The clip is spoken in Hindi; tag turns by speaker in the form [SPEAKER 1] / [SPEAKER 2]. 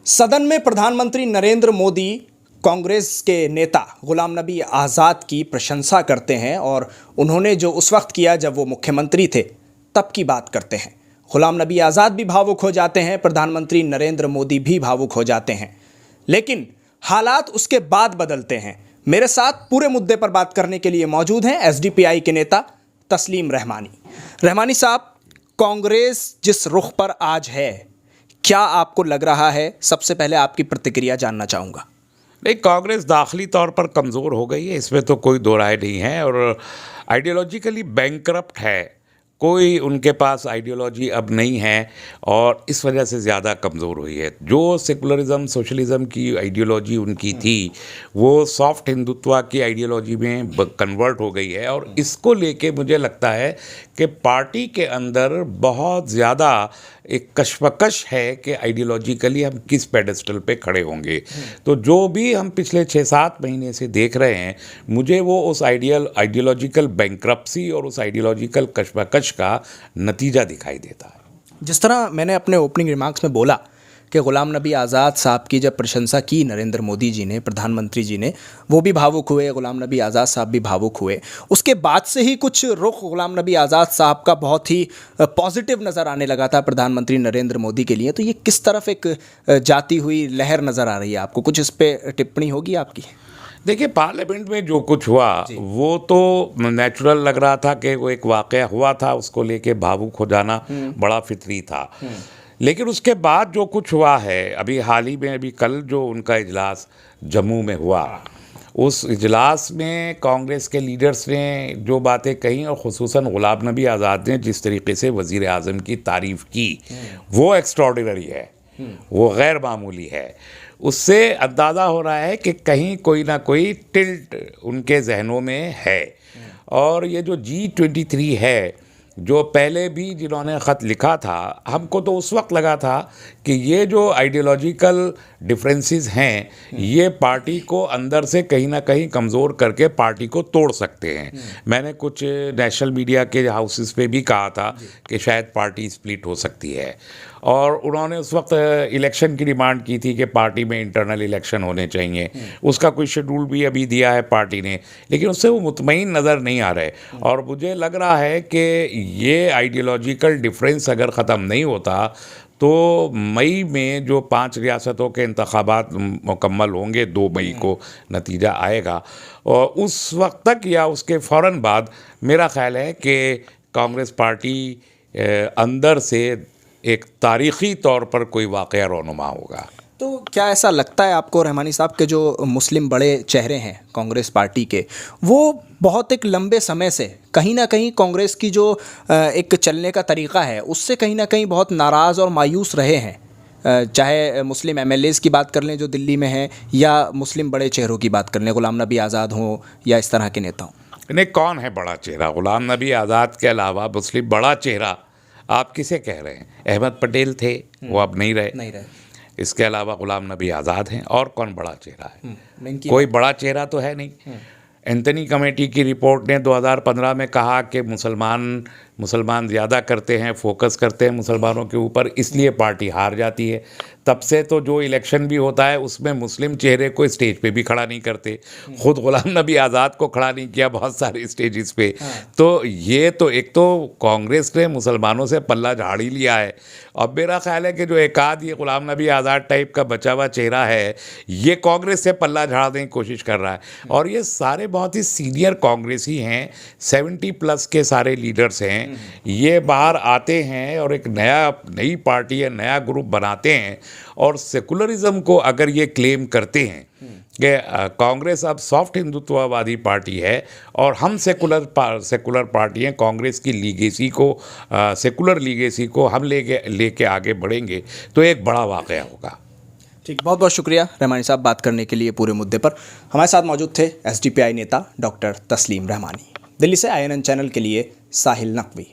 [SPEAKER 1] सदन में प्रधानमंत्री नरेंद्र मोदी कांग्रेस के नेता गुलाम नबी आज़ाद की प्रशंसा करते हैं और उन्होंने जो उस वक्त किया जब वो मुख्यमंत्री थे तब की बात करते हैं। गुलाम नबी आज़ाद भी भावुक हो जाते हैं, प्रधानमंत्री नरेंद्र मोदी भी भावुक हो जाते हैं, लेकिन हालात उसके बाद बदलते हैं। मेरे साथ पूरे मुद्दे पर बात करने के लिए मौजूद हैं एसडीपीआई के नेता तस्लीम रहमानी। रहमानी साहब, कांग्रेस जिस रुख पर आज है, क्या आपको लग रहा है? सबसे पहले आपकी प्रतिक्रिया जानना चाहूँगा।
[SPEAKER 2] नहीं, कांग्रेस दाखिली तौर पर कमज़ोर हो गई है, इसमें तो कोई दो राय नहीं है, और आइडियोलॉजिकली बैंकरप्ट है। कोई उनके पास आइडियोलॉजी अब नहीं है और इस वजह से ज़्यादा कमज़ोर हुई है। जो सेकुलरिज़म सोशलिज़म की आइडियोलॉजी उनकी थी, वो सॉफ्ट हिंदुत्व की आइडियोलॉजी में कन्वर्ट हो गई है, और इसको लेके मुझे लगता है कि पार्टी के अंदर बहुत ज़्यादा एक कशमकश है कि आइडियोलॉजिकली हम किस पेडेस्टल पे खड़े होंगे। तो जो भी हम पिछले 6-7 महीने से देख रहे हैं, मुझे वो उस आइडियोलॉजिकल बैंक्रप्सी और उस आइडियोलॉजिकल कशमकश का नतीजा दिखाई देता है।
[SPEAKER 1] जिस तरह मैंने अपने ओपनिंग रिमार्क्स में बोला कि गुलाम नबी आज़ाद साहब की जब प्रशंसा की नरेंद्र मोदी जी ने, प्रधानमंत्री जी ने, वो भी भावुक हुए, गुलाम नबी आज़ाद साहब भी भावुक हुए। उसके बाद से ही कुछ रुख गुलाम नबी आज़ाद साहब का बहुत ही पॉजिटिव नज़र आने लगा था प्रधानमंत्री नरेंद्र मोदी के लिए। तो ये किस तरफ एक जाती हुई लहर नज़र आ रही है आपको? कुछ इस पर टिप्पणी होगी आपकी?
[SPEAKER 2] देखिए, पार्लियामेंट में जो कुछ हुआ वो तो नेचुरल लग रहा था कि वो एक वाक़या हुआ था, उसको लेके भावुक हो जाना बड़ा फितरी था। लेकिन उसके बाद जो कुछ हुआ है, अभी हाल ही में, अभी कल जो उनका इजलास जम्मू में हुआ, उस इजलास में कांग्रेस के लीडर्स ने जो बातें कही, और ख़ुसूसन गुलाम नबी आज़ाद ने जिस तरीके से वज़ीर आज़म की तारीफ़ की, वो एक्स्ट्रॉर्डिनरी है, वो गैर मामूली है। उससे अंदाज़ा हो रहा है कि कहीं कोई ना कोई टिल्ट उनके जहनों में है। और ये जो G23 है, जो पहले भी जिन्होंने ख़त लिखा था, हमको तो उस वक्त लगा था कि ये जो आइडियोलॉजिकल डिफरेंसेस हैं, ये पार्टी को अंदर से कहीं ना कहीं कमज़ोर करके पार्टी को तोड़ सकते हैं। मैंने कुछ नेशनल मीडिया के हाउसेस पे भी कहा था कि शायद पार्टी स्प्लिट हो सकती है, और उन्होंने उस वक्त इलेक्शन की डिमांड की थी कि पार्टी में इंटरनल इलेक्शन होने चाहिए। उसका कोई शेड्यूल भी अभी दिया है पार्टी ने, लेकिन उससे वो मुतमईन नज़र नहीं आ रहे। और मुझे लग रहा है कि ये आइडियोलॉजिकल डिफरेंस अगर ख़त्म नहीं होता तो मई में जो 5 रियासतों के इंतखाबात मुकम्मल होंगे, 2 मई को नतीजा आएगा, और उस वक्त तक या उसके फ़ौरन बाद मेरा ख़्याल है कि कांग्रेस पार्टी अंदर से एक तारीख़ी तौर पर कोई वाक़या रोनुमा होगा।
[SPEAKER 1] तो क्या ऐसा लगता है आपको रहमानी साहब के जो मुस्लिम बड़े चेहरे हैं कांग्रेस पार्टी के, वो बहुत एक लंबे समय से कहीं ना कहीं कांग्रेस की जो एक चलने का तरीक़ा है उससे कहीं ना कहीं बहुत नाराज़ और मायूस रहे हैं? चाहे मुस्लिम एमएलएज़ की बात कर लें जो दिल्ली में हैं, या मुस्लिम बड़े चेहरों की बात कर लें, गुलाम नबी आज़ाद हों या इस तरह के नेता हों।
[SPEAKER 2] नहीं, कौन है बड़ा चेहरा? गुलाम नबी आज़ाद के अलावा मुस्लिम बड़ा चेहरा आप किसे कह रहे हैं? अहमद पटेल थे, वो अब नहीं रहे। इसके अलावा गुलाम नबी आज़ाद हैं, और कौन बड़ा चेहरा है? कोई बड़ा चेहरा तो है नहीं। एंथनी कमेटी की रिपोर्ट ने 2015 में कहा कि मुसलमान ज़्यादा करते हैं, फोकस करते हैं मुसलमानों के ऊपर, इसलिए पार्टी हार जाती है। तब से तो जो इलेक्शन भी होता है उसमें मुस्लिम चेहरे को स्टेज पे भी खड़ा नहीं करते। ख़ुद गुलाम नबी आज़ाद को खड़ा नहीं किया बहुत सारे स्टेजेस पे। तो ये तो एक तो कांग्रेस ने मुसलमानों से पल्ला झाड़ ही लिया है। अब मेरा ख्याल है कि जो एक आध ये गुलाम नबी आज़ाद टाइप का बचा हुआ चेहरा है, ये कांग्रेस से पल्ला झाड़ने की कोशिश कर रहा है। और ये सारे बहुत ही सीनियर कांग्रेसी हैं, 70+ के सारे लीडर्स हैं। ये बाहर आते हैं और एक नई पार्टी या नया ग्रुप बनाते हैं, और सेकुलरिज्म को अगर ये क्लेम करते हैं कि कांग्रेस अब सॉफ्ट हिंदुत्ववादी पार्टी है और हम सेकुलर पार्टी हैं, कांग्रेस की लीगेसी को, सेकुलर लीगेसी को हम लेके आगे बढ़ेंगे, तो एक बड़ा वाक़या होगा।
[SPEAKER 1] ठीक, बहुत बहुत शुक्रिया रहमानी साहब बात करने के लिए पूरे मुद्दे पर। हमारे साथ मौजूद थे एसडीपीआई नेता डॉक्टर तस्लीम रहमानी। दिल्ली से INN चैनल के लिए साहिल नकवी।